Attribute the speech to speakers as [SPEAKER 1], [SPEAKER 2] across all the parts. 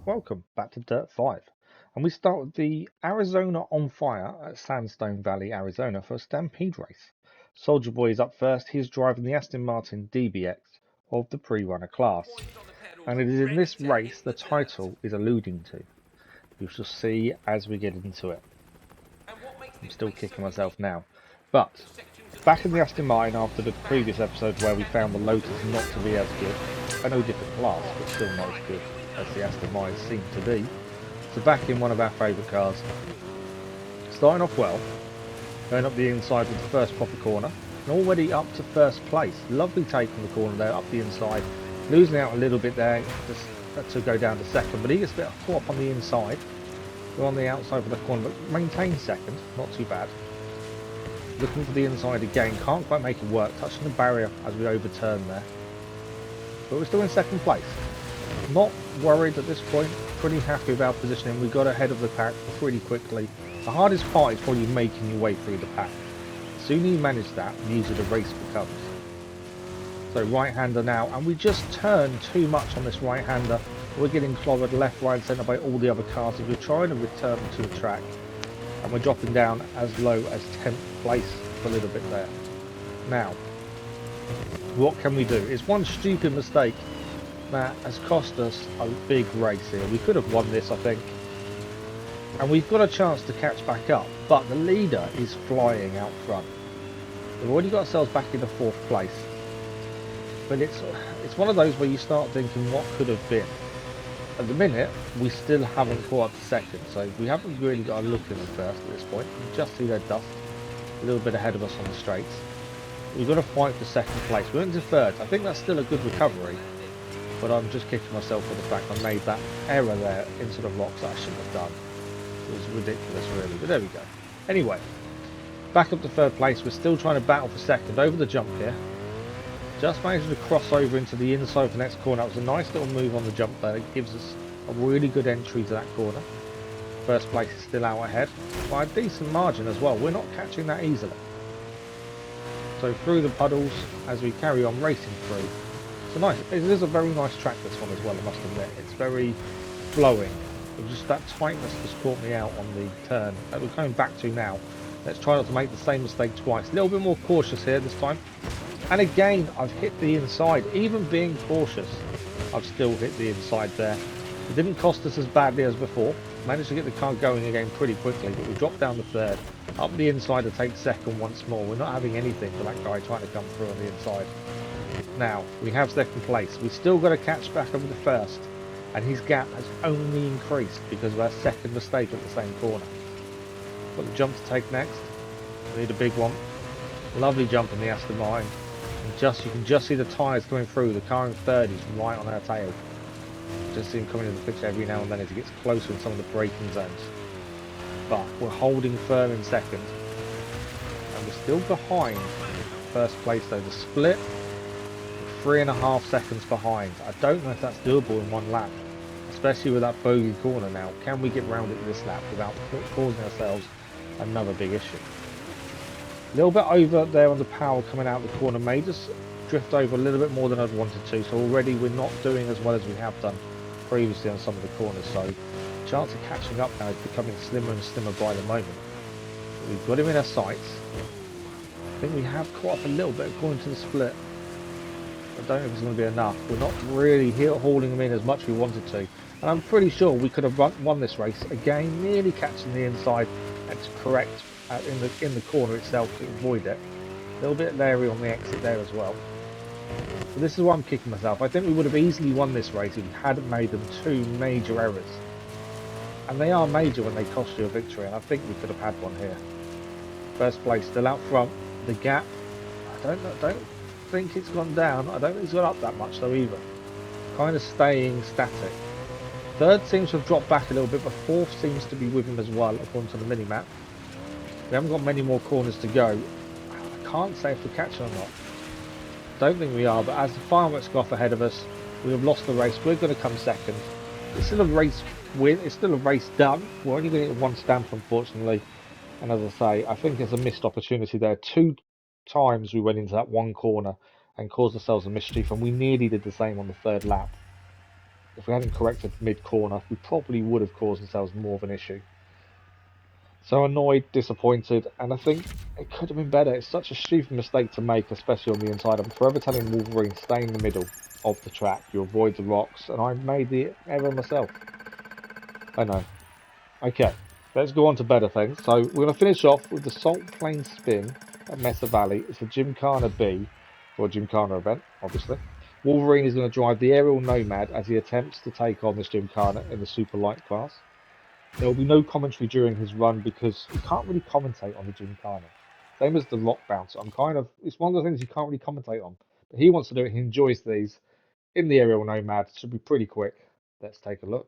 [SPEAKER 1] welcome back to Dirt 5. And we start with the Arizona on fire at Sandstone Valley, Arizona for a Stampede race. Soldierboy is up first. He's driving the Aston Martin DBX of the PreRunner Class. And it is in this race the title is alluding to. You shall see as we get into it. I'm still kicking myself now. But back in the Aston Martin after the previous episode where we found the Lotus not to be as good, I know different class, but still not as good as the Aston Martin seemed to be. So back in one of our favourite cars. Starting off well, going up the inside with the first proper corner, and already up to first place. Lovely take on the corner there, up the inside, losing out a little bit there just to go down to second, but he gets a bit caught up on the inside. We're on the outside for the corner, but maintains second, not too bad. Looking for the inside again, can't quite make it work, touching the barrier as we overturn there. But we're still in second place. Not worried at this point, pretty happy with our positioning. We got ahead of the pack pretty quickly. The hardest part is probably making your way through the pack. The sooner you manage that, the easier the race becomes. So right-hander now, and we just turn too much on this right-hander. We're getting clobbered left, right, centre by all the other cars as we're trying to return to the track. And we're dropping down as low as 10th place for a little bit there. Now, what can we do? It's one stupid mistake that has cost us a big race here. We could have won this, I think. And we've got a chance to catch back up, but the leader is flying out front. We've already got ourselves back in the 4th place. But it's one of those where you start thinking what could have been. At the minute, we still haven't caught up to second, so we haven't really got a look in the first at this point. You can just see their dust a little bit ahead of us on the straights. We've got to fight for second place. We went to third. I think that's still a good recovery, but I'm just kicking myself for the fact I made that error there into the rocks that I shouldn't have done. It was ridiculous, really, but there we go. Anyway, back up to third place. We're still trying to battle for second over the jump here. Just managed to cross over into the inside of the next corner. That was a nice little move on the jump there. It gives us a really good entry to that corner. First place is still out ahead by a decent margin as well. We're not catching that easily. So through the puddles as we carry on racing through. It is a very nice track, this one as well, I must admit. It's very flowing. Just that tightness just caught me out on the turn that we're coming back to now. Let's try not to make the same mistake twice. A little bit more cautious here this time. And again, I've hit the inside. Even being cautious, I've still hit the inside there. It didn't cost us as badly as before. Managed to get the car going again pretty quickly, but we dropped down the third. Up the inside to take second once more. We're not having anything for that guy trying to come through on the inside. Now, we have second place. We've still got to catch back over the first. And his gap has only increased because of our second mistake at the same corner. Got the jump to take next. We need a big one. Lovely jump in the Aston Martin. And you can just see the tyres coming through. The car in third is right on our tail. Just see him coming into the picture every now and then as he gets closer in some of the braking zones. But we're holding firm in second. And we're still behind first place though. The split, 3.5 seconds behind. I don't know if that's doable in one lap. Especially with that bogey corner now. Can we get round it this lap without causing ourselves another big issue? A little bit over there on the power coming out of the corner made us drift over a little bit more than I'd wanted to, so already we're not doing as well as we have done previously on some of the corners, so the chance of catching up now is becoming slimmer and slimmer by the moment. We've got him in our sights. I think we have caught up a little bit according to the split. I don't know if it's going to be enough. We're not really hauling him in as much as we wanted to, and I'm pretty sure we could have won this race again, nearly catching the inside and to correct in the corner itself to avoid it. A little bit leery on the exit there as well. So this is why I'm kicking myself. I think we would have easily won this race if we hadn't made them 2 major errors. And they are major when they cost you a victory, and I think we could have had one here. First place still out front. The gap, I don't think it's gone down. I don't think it's gone up that much though either. Kind of staying static. Third seems to have dropped back a little bit, but fourth seems to be with him as well according to the mini-map. We haven't got many more corners to go. I can't say if we're catching or not. Don't think we are, but as the fireworks go off ahead of us, we have lost the race. We're going to come second. It's still a race win. It's still a race done. We're only going to get 1 stamp, unfortunately. And as I say, I think there's a missed opportunity there. 2 times we went into that one corner and caused ourselves a mischief, and we nearly did the same on the 3rd lap. if we hadn't corrected mid-corner, we probably would have caused ourselves more of an issue. So annoyed, disappointed, and I think it could have been better. It's such a stupid mistake to make, especially on the inside. I'm forever telling Wolverine, stay in the middle of the track. You avoid the rocks, and I made the error myself. I know. Okay, let's go on to better things. So we're going to finish off with the Salt Plain Spin at Mesa Valley. It's a Gymkhana B, or a Gymkhana event, obviously. Wolverine is going to drive the Ariel Nomad as he attempts to take on this Gymkhana in the Super Lite Class. There will be no commentary during his run because you can't really commentate on the Gymkhana. Same as the Rock Bouncer. It's one of the things you can't really commentate on. But he wants to do it. He enjoys these. In the Ariel Nomad, it should be pretty quick. Let's take a look.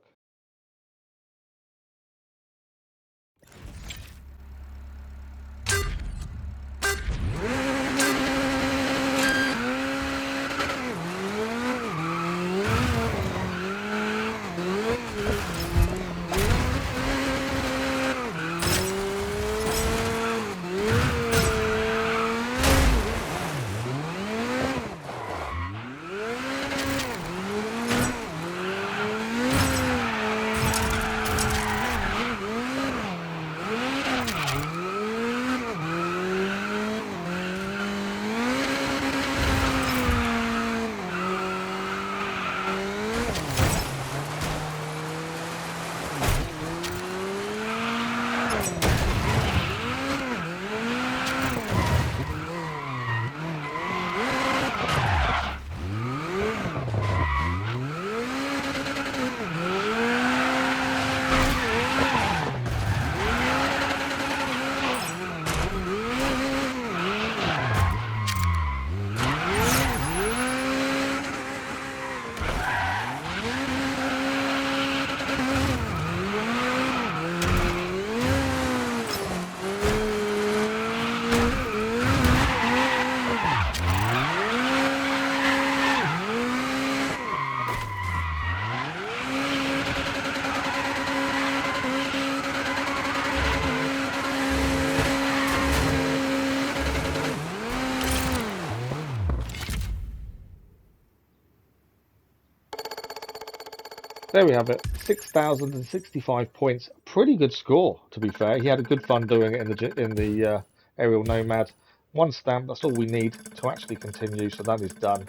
[SPEAKER 1] There we have it, 6,065 points. Pretty good score, to be fair. He had a good fun doing it in the Ariel Nomad. One stamp, that's all we need to actually continue, so that is done.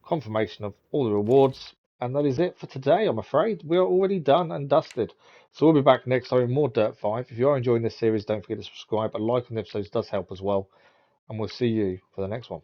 [SPEAKER 1] Confirmation of all the rewards, and that is it for today, I'm afraid. We are already done and dusted. So we'll be back next time with more Dirt 5. If you are enjoying this series, don't forget to subscribe. A like on the episodes does help as well, and we'll see you for the next one.